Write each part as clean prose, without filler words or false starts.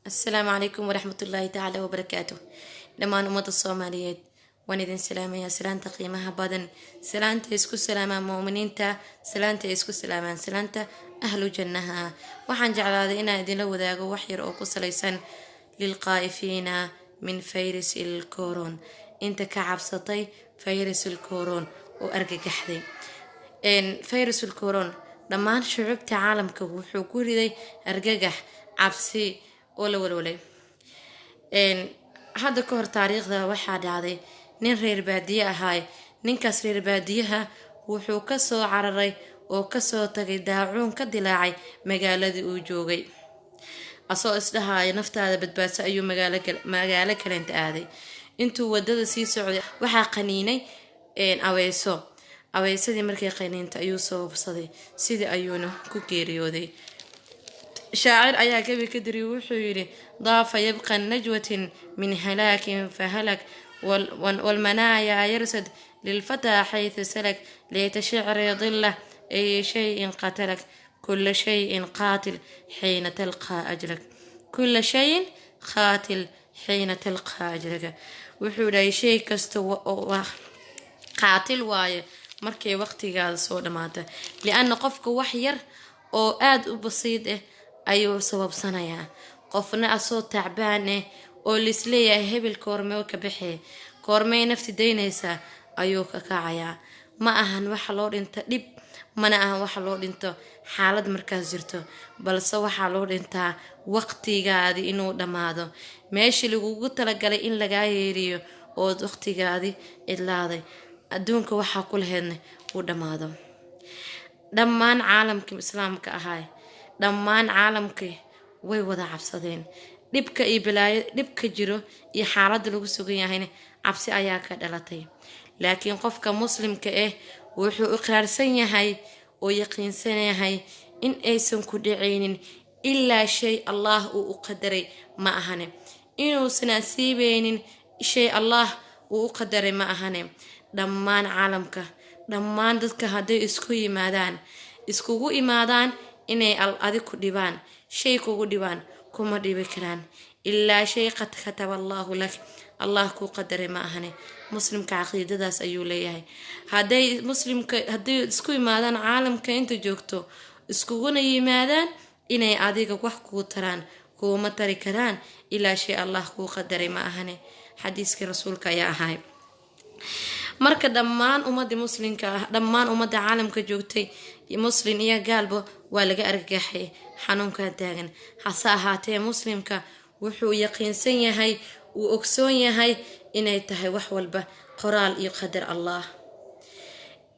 السلام عليكم ورحمة الله تعالى وبركاته. dhammaan ummadda Soomaaliyeed waan idin salaamayaa salaanta qiimaha badan, salaanta isku salaamaan muuminiinta, salaanta isku salaamaan salaanta ahlu jannaha. waxaan jeclaaday inaan idinla wadaago wax yar oo ku salaysan lilqaa'ifiina min fayris il-koron, inta ka cabsatay fayris il-koron oo argagaxday. fayris il-koron dhammaan shucuubta caalamka wuxuu ku riday argagax, cabsi oo la walwalay. hadda ka hor taariikhda waxaa dhacday nin reer baadiye ahaay. ninkaas reer baadiyaha wuxuu kasoo cararay oo kasoo tagay daacuun ka dilaacay magaaladii uu joogay, asoo isdhahaaya naftaada badbaadso ayuu magaalo kalenta aaday. intuu wadada sii socday waxaa qaniinay aweyso. aweysadii markay qaniinta ayuu soo hubsaday, sidii ayuuna ku geeriyooday. shaacir ayaa gabi ka diri wuxuu yidhi: daafa yabqa najwatin min halaakin fahalak والمنايا يرسد للفتى حيث سلك ليت شعري ضله أي شيء قتلك كل شيء قاتل حين تلقى أجلك كل شيء قاتل حين تلقى أجلك. wuxuu dhahay shay kasta qaatil waaye markay waqtigaada soo dhamaata, lianna qofka wax yar oo aad u basiid ah ayuu sababsanayaa. qofna asoo tacbaan ah oo lisleeyahay hebel koormee ka baxee, koormey nafti daynaysaa ayuu ka kacayaa. ma ahan waxa loo dhinto dhib, mana ahan waxa loo dhinto xaalad markaas jirto, balse waxaa loo dhintaa waqtigaadii inuu dhammaado, meeshii lagugu talagalay in lagaa yeeriyo ood waqtigaadii idlaaday, adduunka waxaa ku laheedna uu dhammaado. dhammaan caalamkii islaamka ahaay, dhammaan caalamkii way wada cabsadeen. dhibka iyo balaayo dhibka jiro iyo xaaladda lagu sugan yahayna cabsi ayaa ka dhalatay. laakiin qofka muslimka ah wuxuu iqraarsan yahay oo yaqiinsan yahay in aysan ku dhacaynin ilaa shay allah uu u qadaray ma ahane, inuusan asiibeynin shay allah uu u qadaray ma ahane. dhammaan caalamka, dhammaan dadka hadday iskugu imaadaan inay adig ku dhibaan, shay kugu dhibaan, kuma dhibi karaan ilaa shay qad kataba allahu lak, allah kuu qadaray ma ahane. muslimka caqiidadaas ayuu leeyahay. hadday isku imaadaan caalamka inta joogto, iskuguna yimaadaan inay adiga wax kuu taraan, kuuma tari karaan ilaa shay allah kuu qadaray ma ahane. xadiiskii rasuulka ayaa ahay. marka dhammaan ummadda muslimka ah, dhammaan ummadda caalamka joogtay, muslin iyo gaalba waa laga argagaxay xanuunkaa taagan. hase ahaatee muslimka wuxuu yaqiinsan yahay, uu ogsoon yahay inay tahay wax walba qoraal iyo qadar allah.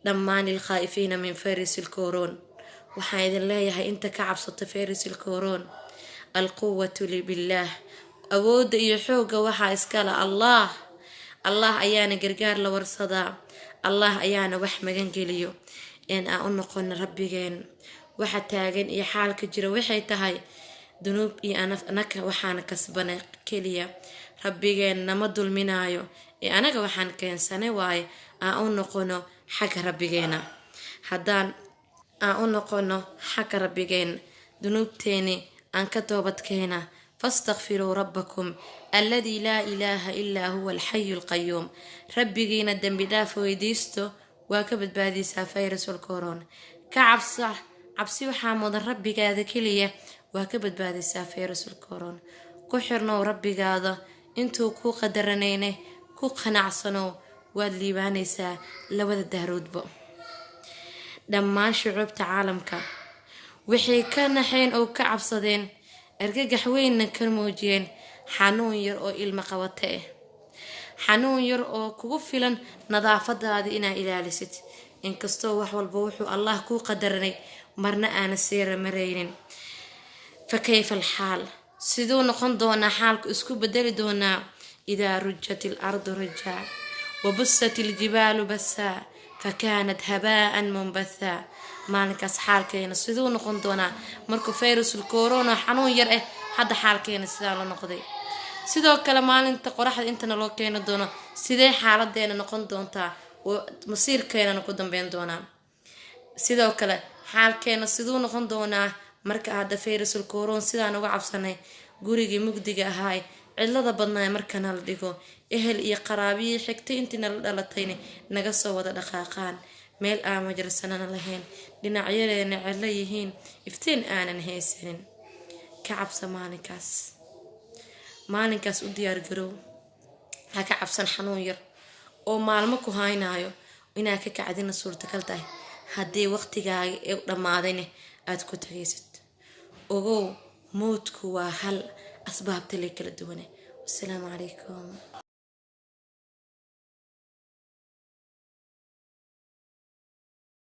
dhammaan ilkhaa'ifiina min fayris il-koron, waxaan idin leeyahay inta ka cabsato fayris il-koron, alquwatu billaah, awoodda iyo xoogga waxaa iskala allah. allah ayaana gargaar la warsadaa, allah ayaana wax magan geliyo. in aan u noqono rabbigeen. waxa taagan iyo xaalka jira waxay tahay dunuub iyo anaka waxaana kasbanay keliya. rabbigeen nama dulminaayo ee anaga waxaan keensanay waaye aan u noqono xagga rabbigeena. haddaan aan u noqono xagga rabbigeen, dunuubteeni aan ka toobadkeena. فاستغفروا ربكم الذي لا إله إلا هو الحي القيوم. ربينا الدنب داف ويديستو واكبت بادي سافيرس والكورون عبسي وحامد ربي هذا كلية واكبت بادي سافيرس والكورون. كحرنا وربي هذا انتو كو قدرنينه كو قنعصنو وادلي بانيسا لوذا الدهرود بو. دمان شعوب تعالمك وحي كان حين او كعبصدين argagax weynna ka muujiyeen xanuun yar oo ilma qabata ah, xanuun yar oo kugu filan nadaafadaada inaa ilaalisid. inkastoo wax walba wuxuu allah kuu qadaranay marna aana seera maraynin. fa kayfa alxaal, siduu noqon doonaa xaalku isku bedeli doonaa idaa rujat ilardu rajaa wabusat iljibaalu basaa fakaanat habaa'an munbathaa. maalinkaas xaalkeena siduu noqon doonaa markuu fayrusul corona xanuun yar ah hadda xaalkeena sidaa la noqday. sidoo kale maalinta qoraxda intana loo keeno doono sidee xaaladeena noqon doontaa oo masiirkeena ku dambeyn doonaa. sidoo kale xaalkeena siduu noqon doonaa marka hadda fayrasul koron sidaan uga cabsanay gurigii mugdiga ahaay cidlada badnaa markana la dhigo ehel iyo qaraabiyi xigtay intiina la dhalatayna naga soo wada dhaqaaqaan meel aan majarsanana lahayn dhinacyadeena cidlo yihiin iftiin aanan haysanin ka cabsa maalinkaas u diyaar garow ha ka cabsan xanuun yar oo maalmo ku haynayo inaad ka kacdina suurtagal tahay haddii waqtigaaga ee dhammaadayna aad ku tagaysad ogow moodku waa hal asbaabta lee kala duwane. Wassalaamu calaykum.